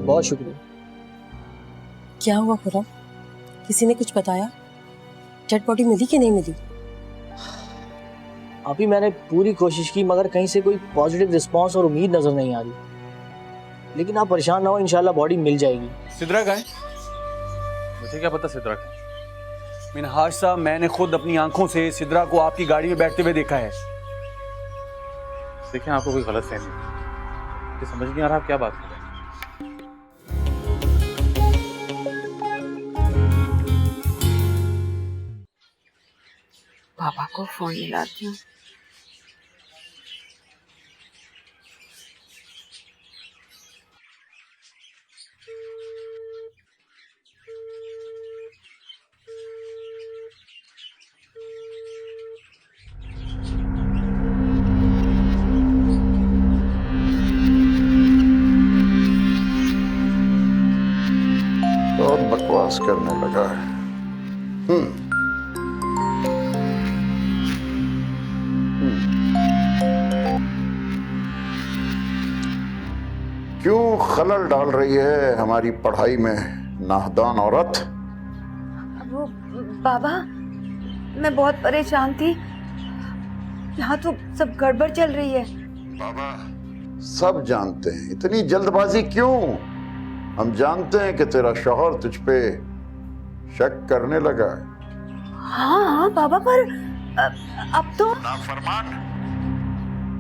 बहुत शुक्रिया। क्या हुआ खुरम? किसी ने कुछ बताया? डेड बॉडी मिली कि नहीं मिली? अभी मैंने पूरी कोशिश की मगर कहीं से कोई पॉजिटिव रिस्पांस और उम्मीद नजर नहीं आ रही, लेकिन आप परेशान ना हो, इंशाल्लाह बॉडी मिल जाएगी। सिद्रा का है? मुझे क्या पता सिद्रा का है। मिनहाज साहब, मैंने खुद अपनी आंखों से सिद्रा को आपकी गाड़ी में बैठते हुए देखा है। देखें, आपको कोई गलत फहमी, मुझे समझ नहीं आ रहा आप क्या बात कर रहे हैं। पापा को फोन मिलाती हूँ। बहुत बकवास करने लगा है। क्यों खलल डाल रही है हमारी पढ़ाई में नाहदान औरत? वो बाबा, मैं बहुत परेशान थी। यहाँ तो सब गड़बड़ चल रही है। बाबा, सब जानते हैं, इतनी जल्दबाजी क्यों? हम जानते हैं कि तेरा शौहर तुझ पे शक करने लगा है। हाँ बाबा, पर अब तो नाफरमान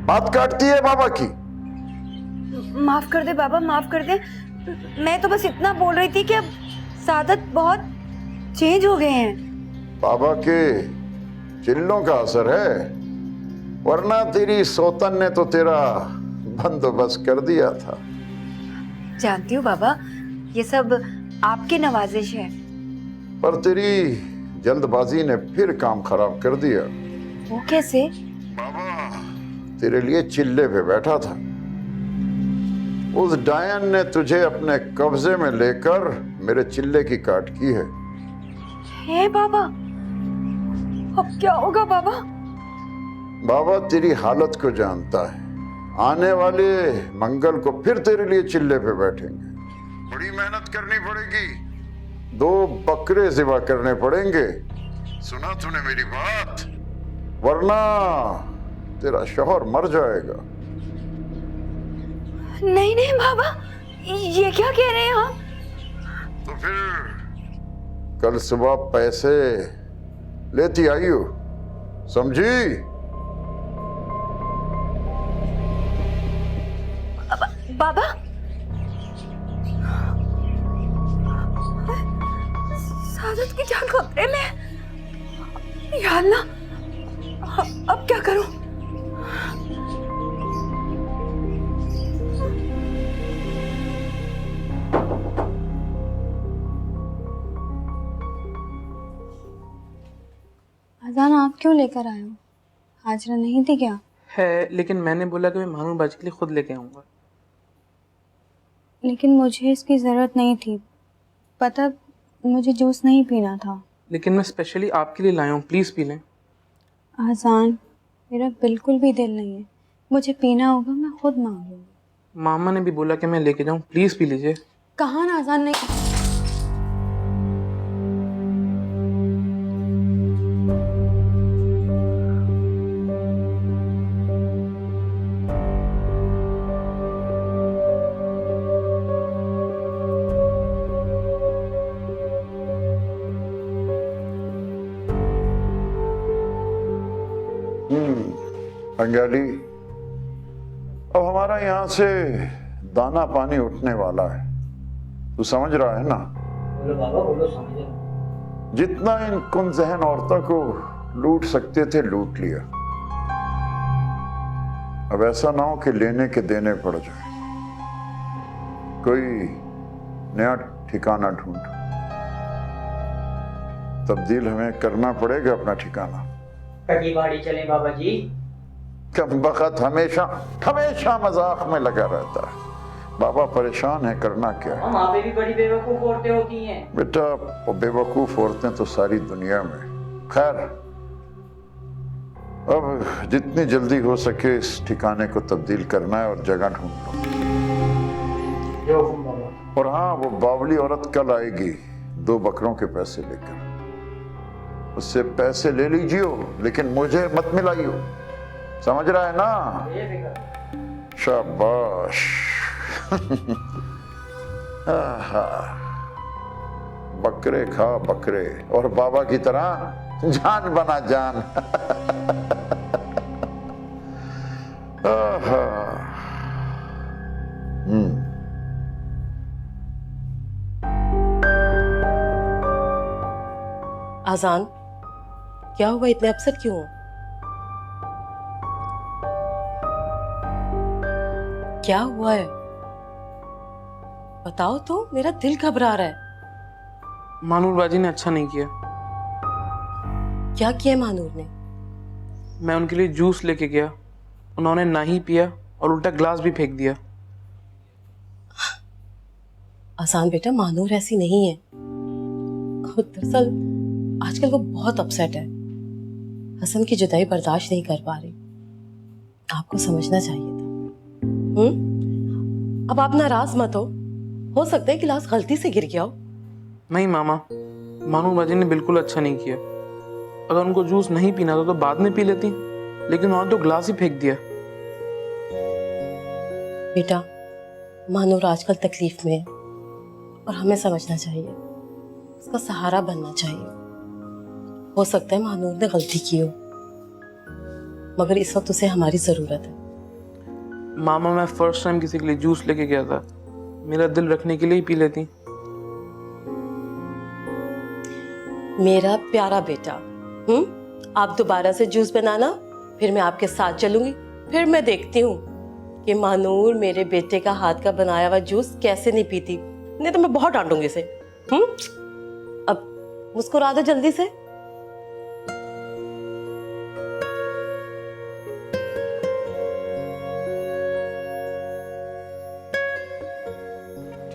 बात काटती है बाबा की। माफ कर दे बाबा, माफ कर दे। मैं तो बस इतना बोल रही थी कि अब सादत बहुत चेंज हो गए हैं। बाबा के चिल्लों का असर है, वरना तेरी सोतन ने तो तेरा बंदोबस्त कर दिया था। जानती हूँ बाबा, ये सब आपके नवाजिश है। पर तेरी जल्दबाजी ने फिर काम खराब कर दिया। वो कैसे? बाबा तेरे लिए चिल्ले पे बैठा था, उस डायन ने तुझे अपने कब्जे में लेकर मेरे चिल्ले की काट की है। हे बाबा, अब क्या होगा बाबा? बाबा तेरी हालत को जानता है, आने वाले मंगल को फिर तेरे लिए चिल्ले पे बैठेंगे। बड़ी मेहनत करनी पड़ेगी, 2 बकरे ज़िबा करने पड़ेंगे। सुना तूने मेरी बात? वरना तेरा शौहर मर जाएगा। नहीं नहीं बाबा, ये क्या कह रहे हैं आप? तो फिर कल सुबह पैसे लेती आई हो, समझी? बाबा, सादत की जान खतरे में। या अल्लाह, अब क्या करूं? अजान आप क्यों लेकर आए हो? हाजरा नहीं थी क्या? है, लेकिन मैंने बोला कि मैं मानू बाजी के लिए खुद लेके आऊंगा। लेकिन मुझे इसकी ज़रूरत नहीं थी, पता मुझे जूस नहीं पीना था। लेकिन मैं स्पेशली आपके लिए लाया हूँ, प्लीज़ पी लें। आजान, मेरा बिल्कुल भी दिल नहीं है, मुझे पीना होगा मैं खुद मांग लूँगी। मामा ने भी बोला कि मैं लेके जाऊँ, प्लीज़ पी लीजिए। कहाँ ना आजान नहीं। बंगाली, अब हमारा यहाँ से दाना पानी उठने वाला है, तू समझ रहा है ना? बोलो बाबा, बोलो, समझ रहा। जितना इन कुन जहन औरतों को लूट सकते थे लूट लिया। अब ऐसा ना हो कि लेने के देने पड़ जाए। कोई नया ठिकाना ढूंढ, तब्दील हमें करना पड़ेगा अपना ठिकाना। कटी बाड़ी चले बाबा जी। कम वक्त हमेशा हमेशा मजाक में लगा रहता है। बाबा परेशान है, करना क्या है? वहाँ पे भी बड़ी बेवकूफ औरतें होती हैं। बेटा, वो बेवकूफ औरतें तो सारी दुनिया में। खैर, अब जितनी जल्दी हो सके इस ठिकाने को तब्दील करना है और जगह ढूंढ लो। और हाँ, वो बावली औरत कल आएगी 2 बकरों के पैसे लेकर। उससे पैसे ले लीजियो, लेकिन मुझे मत मिलाइयो, समझ रहा है ना? शाबाश। बकरे खा बकरे, और बाबा की तरह जान बना जान। आजान, क्या हुआ, इतने अपसेट क्यों हो? क्या हुआ है, बताओ तो, मेरा दिल घबरा रहा है। मानूर बाजी ने अच्छा नहीं किया। क्या किया मानूर ने? मैं उनके लिए जूस लेके गया, उन्होंने ना ही पिया और उल्टा ग्लास भी फेंक दिया। आसान बेटा, मानूर ऐसी नहीं है। दरअसल आजकल वो बहुत अपसेट है, हसन की जुदाई बर्दाश्त नहीं कर पा रही। आपको समझना चाहिए था। अब आप नाराज मत हो सकता है गिलास गलती से गिर गया हो। नहीं मामा, मानूर बाजी ने बिल्कुल अच्छा नहीं किया। अगर उनको जूस नहीं पीना था तो बाद में पी लेती, लेकिन उन्होंने तो ग्लास ही फेंक दिया। बेटा, मानूर आजकल तकलीफ में है और हमें समझना चाहिए, उसका सहारा बनना चाहिए। हो सकता है मानूर ने गलती की हो, मगर इस वक्त उसे हमारी जरूरत है। मामा, मैं फर्स्ट टाइम किसी के लिए जूस लेके गया था, मेरा दिल रखने के लिए ही पी लेती। मेरा प्यारा बेटा, आप दोबारा से जूस बनाना, फिर मैं आपके साथ चलूंगी। फिर मैं देखती हूँ कि मानूर मेरे बेटे का हाथ का बनाया हुआ जूस कैसे नहीं पीती, नहीं तो मैं बहुत डांटूंगी इसे। अब मुस्कुरा दो जल्दी से।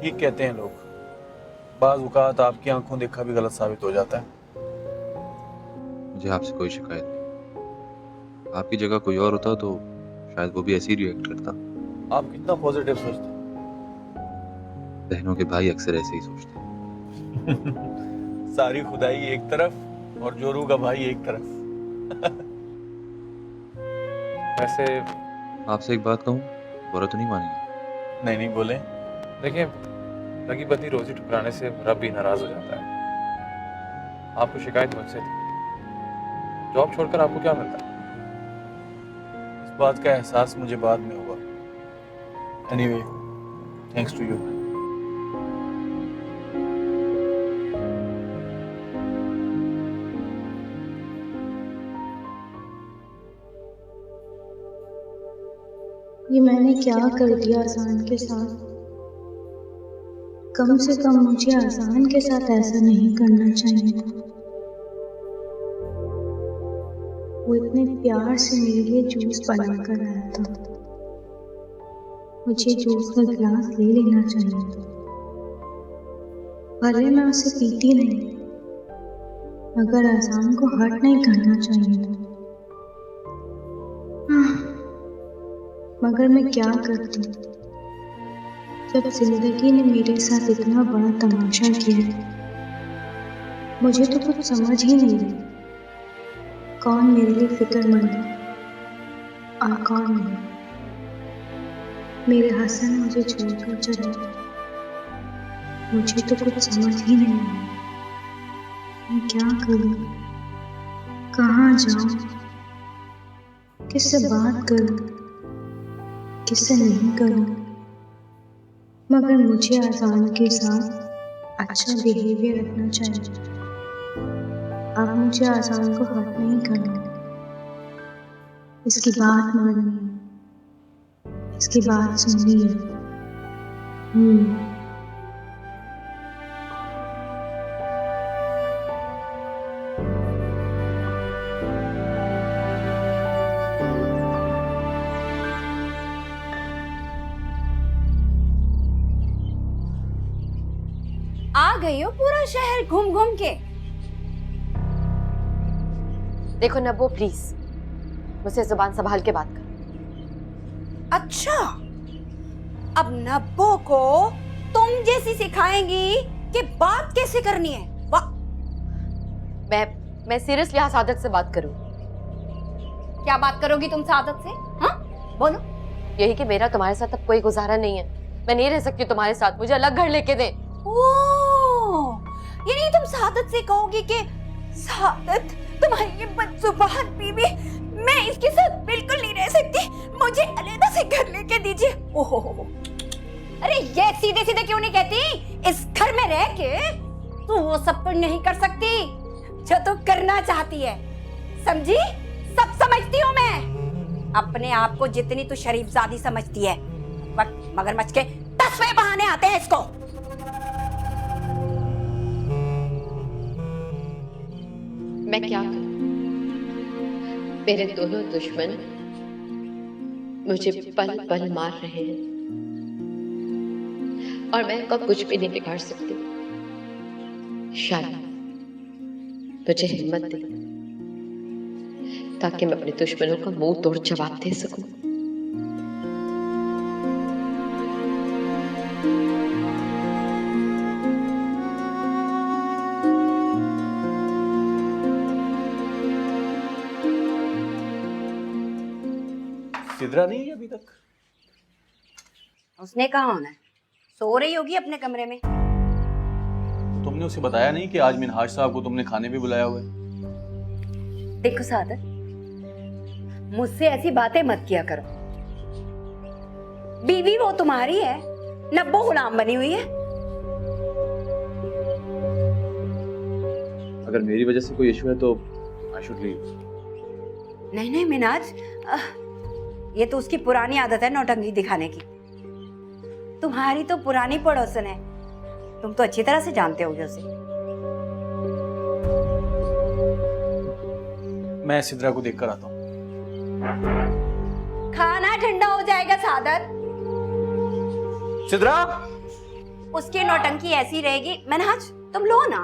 ठीक कहते हैं लोग, बाज़ औक़ात आपकी आंखों देखा भी गलत साबित हो जाता है। मुझे आपसे कोई शिकायत नहीं। आपकी जगह कोई और होता तो शायद वो भी ऐसे ही रिएक्ट करता। आप कितना पॉजिटिव सोचते हैं। बहनों के भाई अक्सर ऐसे ही सोचते हैं। सारी खुदाई एक तरफ और जोरू का भाई एक तरफ। वैसे आपसे एक बात कहूँ, बुरा तो नहीं मानेंगे? नहीं बोले। देखिए, लगी बत्ती रोजी ठुकराने से रब भी नाराज हो जाता है। आपको शिकायत मुझसे थी, जॉब छोड़कर आपको क्या मिलता? इस बात का एहसास मुझे बाद में हुआ। Anyway, thanks to you. ये मैंने क्या कर दिया आसान के साथ? कम से कम मुझे आसान के साथ ऐसा नहीं करना चाहिए था। वो इतने प्यार से मेरे लिए जूस बना कर आया था, मुझे जूस का गिलास ले लेना चाहिए था। भले मैं उसे पीती नहीं, मगर आसान को हर्ट नहीं करना चाहिए था। मगर मैं क्या करती जब जिंदगी ने मेरे साथ इतना बड़ा तमाशा किया। मुझे तो कुछ समझ ही नहीं रही, कौन मेरे लिए फिक्रमंद है और कौन नहीं। मेरे हसन मुझे छोड़कर चले, मुझे तो कुछ समझ ही नहीं आया। मैं क्या करूं, कहाँ जाऊं, किससे बात करूं, किससे नहीं करूं। मगर मुझे आसान के साथ अच्छा बिहेवियर रखना चाहिए। अब मुझे आसान को हर्ट नहीं करना, इसकी बात माननी है, इसकी बात सुननी है। आ गई हो पूरा शहर घूम घूम के। देखो नब्बो, प्लीज मुझसे जुबान संभाल के बात कर। अच्छा, अब नब्बो को तुम जैसी सिखाएंगी कि बात कैसे करनी है। वाह। मैं सीरियसली यहाँ सादत से बात करूँ? क्या बात करोगी तुम सादत से? हाँ बोलो। यही कि मेरा तुम्हारे साथ अब कोई गुजारा नहीं है, मैं नहीं रह सकती तुम्हारे साथ, मुझे अलग घर लेके दे। ओह, ये नहीं तुम सादत से कहोगी कि सादत तुम्हारी ये बदजुबान बीवी, मैं इसके साथ बिल्कुल नहीं रह सकती, मुझे अलग से घर लेके दीजिए। ओहो, अरे ये सीधे सीधे क्यों नहीं कहती? इस घर में रह के तू वो सब तो नहीं कर सकती जो तू करना चाहती है, समझी? सब समझती हूँ मैं। अपने आप को जितनी तू शरीफजादी समझती है, वक्त मगरमच्छ के 10वें बहाने आते हैं इसको। मैं क्या करूं? मेरे दोनों दुश्मन मुझे पल पल मार रहे हैं और मैं उनका कुछ भी नहीं बिगाड़ सकती। शायद मुझे हिम्मत दे ताकि मैं अपने दुश्मनों का मुंह तोड़ जवाब दे सकूं। सिद्रा नहीं है अभी तक? उसने कहा होना है, सो रही होगी अपने कमरे में। तो तुमने उसे बताया नहीं कि आज मिनहाज साहब को तुमने खाने भी बुलाया हुआ है? देखो सादत, मुझसे ऐसी बातें मत किया करो। बीवी वो तुम्हारी है, नब्बो गुलाम बनी हुई है। अगर मेरी वजह से कोई इशू है तो आई शुड लीव। नहीं नहीं मिनाज, ये तो उसकी पुरानी आदत है नौटंकी दिखाने की। तुम्हारी तो पुरानी पड़ोसन है, तुम तो अच्छी तरह से जानते होगे उसे। मैं सिद्रा को देखकर आता हूँ। खाना ठंडा हो जाएगा सादत। सिद्रा, उसकी नौटंकी ऐसी रहेगी। मिनहाज तुम लो ना,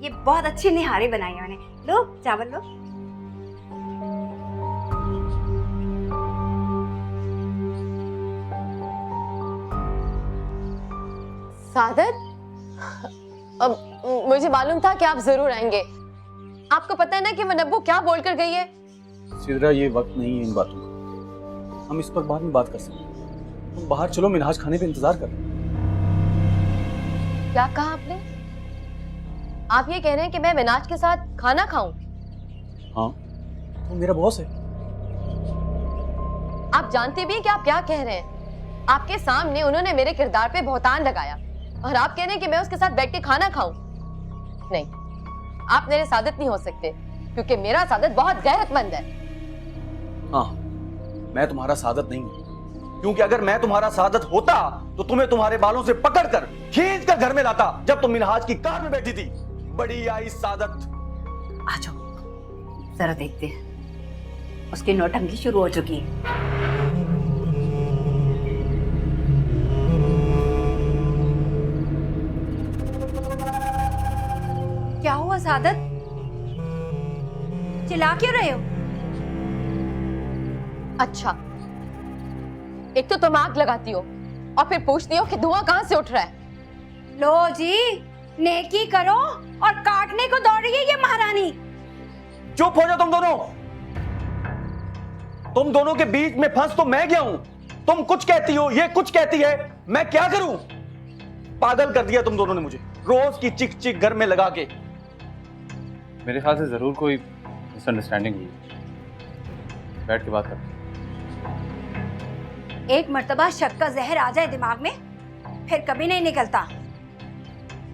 ये बहुत अच्छी निहारी बनाई है मैंने। लो चावल लो। सादत, अब मुझे मालूम था कि आप जरूर आएंगे। आपको पता है ना कि वो नब्बू क्या बोलकर गई है? सिद्रा ये वक्त नहीं है इन बातों का, हम इस पर बाद में बात कर सकते हैं। तुम बाहर चलो, मिनहाज खाने पे इंतजार कर रहे हैं। क्या कहा आपने? आप ये कह रहे हैं कि मैं मिनाज के साथ खाना खाऊं? हाँ, तुम मेरा बॉस है। आप जानते भी हैं कि आप क्या कह रहे हैं? आपके सामने उन्होंने मेरे किरदार पे बहुतान लगाया और आप कह रहे हैं कि मैं उसके साथ बैठ के खाना खाऊं? नहीं, आप मेरे सादत नहीं हो सकते, क्योंकि मेरा सादत बहुत गैरतमंद है। हाँ, मैं तुम्हारा सादत नहीं हूं, क्योंकि अगर मैं तुम्हारा सादत होता तो तुम्हें तुम्हारे बालों से पकड़कर खींच कर घर में लाता जब तुम मिनहाज की कार में बैठी थी। बड़ी आई सादत। आ जाओ जरा देखते हैं, उसकी नौटंकी शुरू हो चुकी है। क्या हुआ सादत, चिल्ला क्यों रहे हो? अच्छा, एक तो तुम आग लगाती हो और फिर पूछती हो कि धुआं कहां से उठ रहा है। लो जी, नेकी करो और काटने को दौड़ रही है ये महारानी। चुप हो जाओ तुम दोनों। तुम दोनों के बीच में फंस तो मैं गया हूं। तुम कुछ कहती हो, ये कुछ कहती है, मैं क्या करूं? पागल कर दिया तुम दोनों ने मुझे, रोज की चिक चिक घर में लगा के। मेरे ख्याल से जरूर कोई मिसअंडरस्टैंडिंग हुई, बैठ के बात करते हैं। एक मर्तबा शक का जहर आ जाए दिमाग में, फिर कभी नहीं निकलता।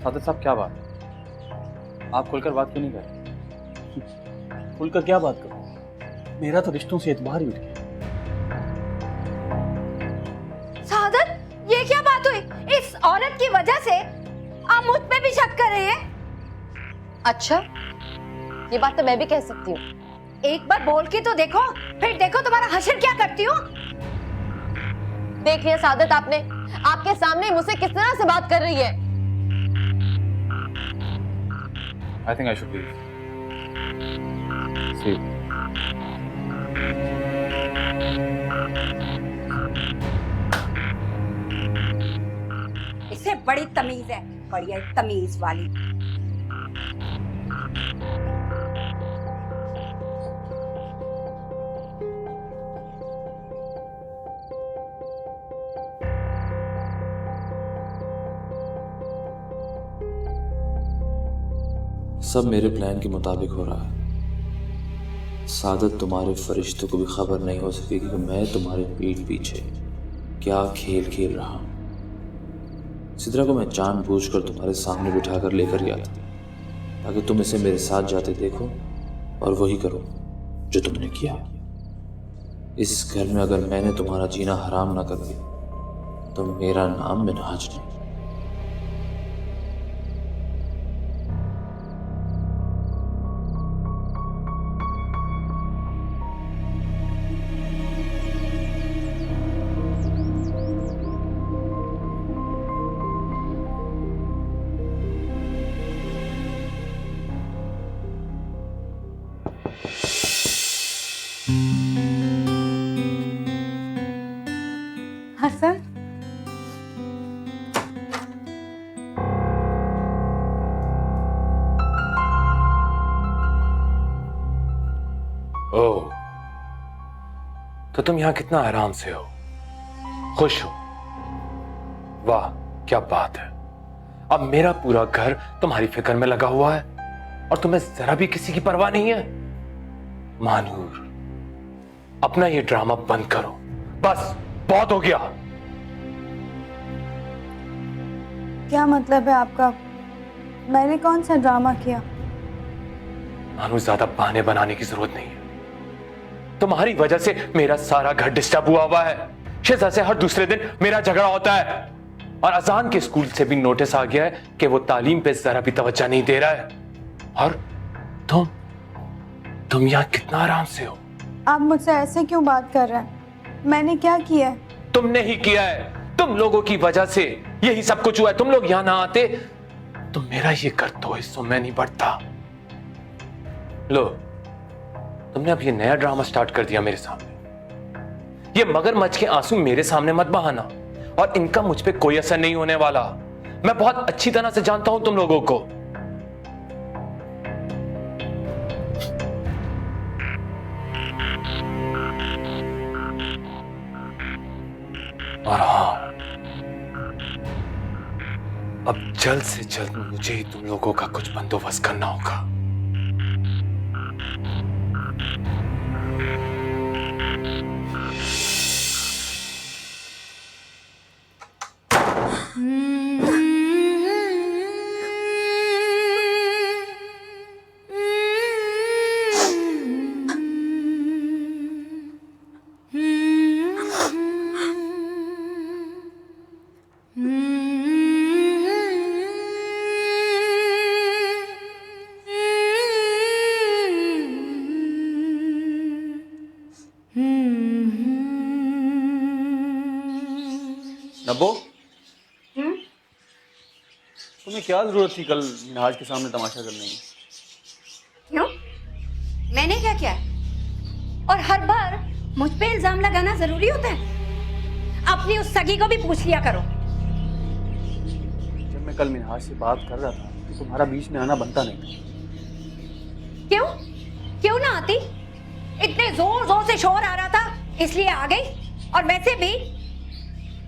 सादत साहब क्या बात है, आप खुलकर बात क्यों नहीं कर रहे? खुलकर क्या बात करूं? मेरा तो रिश्तों से एतबार ही उठ गया। सादत, ये क्या बात हुई? इस औरत की वजह से आप मुझ पे भी शक कर रहे हैं? अच्छा, ये बात तो मैं भी कह सकती हूँ। एक बार बोल के तो देखो, फिर देखो तुम्हारा हशर क्या करती हूँ। देख लिया सादत आपने, आपके सामने मुझसे किस तरह से बात कर रही है। I think I should leave. See you. बड़ी तमीज है, बढ़िया तमीज वाली। सब मेरे प्लान के मुताबिक हो रहा है। सादत तुम्हारे फरिश्तों को भी खबर नहीं हो सकेगी कि मैं तुम्हारे पीठ पीछे क्या खेल खेल रहा हूँ। सिद्रा को मैं जानबूझकर तुम्हारे सामने बिठाकर लेकर गया था ताकि तुम इसे मेरे साथ जाते देखो और वही करो जो तुमने किया। इस घर में अगर मैंने तुम्हारा जीना हराम ना कर दिया तो मेरा नाम मिनहाज नहीं। हसन, ओह, तो तुम यहाँ कितना आराम से हो, खुश हो। वाह क्या बात है। अब मेरा पूरा घर तुम्हारी फिक्र में लगा हुआ है और तुम्हें जरा भी किसी की परवाह नहीं है। मानूर, अपना ये ड्रामा बंद करो, बस बहुत हो गया। क्या मतलब है आपका? मैंने कौन सा ड्रामा किया? मानूर, ज्यादा बहाने बनाने की जरूरत नहीं है। तुम्हारी वजह से मेरा सारा घर डिस्टर्ब हुआ है। शिजा से हर दूसरे दिन मेरा झगड़ा होता है और अजान के स्कूल से भी नोटिस आ गया है कि वो तालीम पे जरा भी तवज्जो नहीं दे रहा है। और तुम यहाँ कितना आराम से हो। आप मुझसे ऐसे क्यों बात कर रहे हैं? मैंने क्या किया है? तुमने ही किया है। तुम लोगों की वजह से यही सब कुछ हुआ है। तुम लोग यहाँ ना आते तो मेरा ये घर 2 हिस्सों में नहीं बढ़ता। लो, तुमने अब ये नया ड्रामा स्टार्ट कर दिया मेरे सामने। ये मगरमच्छ के आंसू मेरे सामने मत बहाना और इनका मुझ पे कोई असर नहीं होने वाला। मैं बहुत अच्छी तरह से जानता हूं तुम लोगों को। और हाँ, अब जल्द से जल्द मुझे ही तुम लोगों का कुछ बंदोबस्त करना होगा। नब्बो, तुम्हें क्या जरूरत थी कल मिनहाज के सामने तमाशा करने की? क्यों? मैंने क्या किया? और हर बार मुझ पे इल्जाम लगाना जरूरी होता है? अपनी उस सगी को भी पूछ लिया करो। जब मैं कल मिनहाज से बात कर रहा था तो तुम्हारा बीच में आना बनता नहीं। क्यों? क्यों ना आती? इतने जोर जोर से शोर आ रहा था इसलिए आ गई। और वैसे भी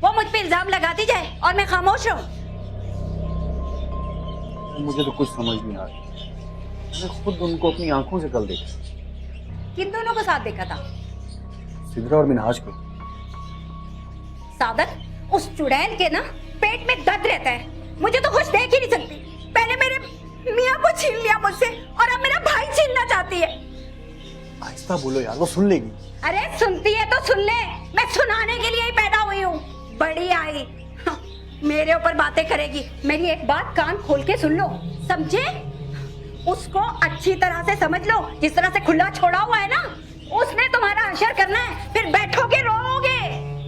वो मुझ पे इल्जाम लगाती जाए और मैं खामोश रहूं। मुझे तो कुछ समझ नहीं आ रही। मैंने खुद उनको अपनी आंखों से कल देखा। किन दोनों को साथ देखा था? सिद्रा और मिनहाज को। सादत, उस चुड़ैल के ना पेट में दर्द रहता है। मुझे तो खुश देख ही नहीं सकती। पहले मेरे मियाँ को छीन लिया मुझसे और अब मेरा भाई छीनना चाहती है। आहिस्ता बोलो यार, वो सुन लेगी। अरे सुनती है तो सुन ले, मैं सुनाने के लिए ही पैदा हुई हूँ। बड़ी आई मेरे ऊपर बातें करेगी। मेरी एक बात कान खोल के सुन लो, समझे? उसको अच्छी तरह से समझ लो। जिस तरह से खुला छोड़ा हुआ है ना, उसने तुम्हारा हशर करना है। फिर बैठोगे रोओगे,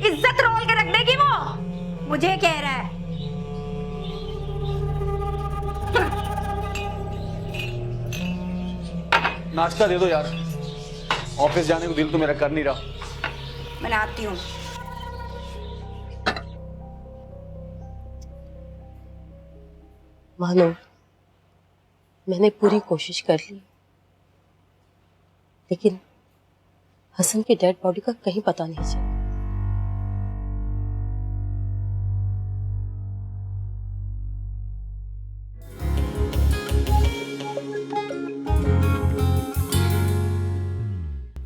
इज्जत रोल के रख देगी वो। मुझे कह रहा है। नाश्ता दे दो यार, ऑफिस जाने को दिल तो मेरा कर नहीं रहा। मैं आती हूँ। मानो मैंने पूरी कोशिश कर ली, लेकिन हसन की डेड बॉडी का कहीं पता नहीं चला।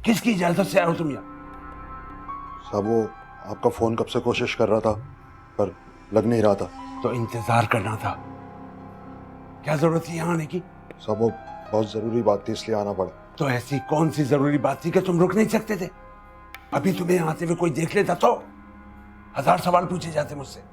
किसकी इजाजत से आए हो तुम यहाँ? साहब वो आपका फोन कब से कोशिश कर रहा था पर लग नहीं रहा था। तो इंतजार करना था, क्या जरूरत थी यहाँ आने की? साहब वो बहुत जरूरी बात थी इसलिए आना पड़ा। तो ऐसी कौन सी जरूरी बात थी कि तुम रुक नहीं सकते थे? अभी तुम्हें आते हुए कोई देख लेता तो 1000 सवाल पूछे जाते मुझसे।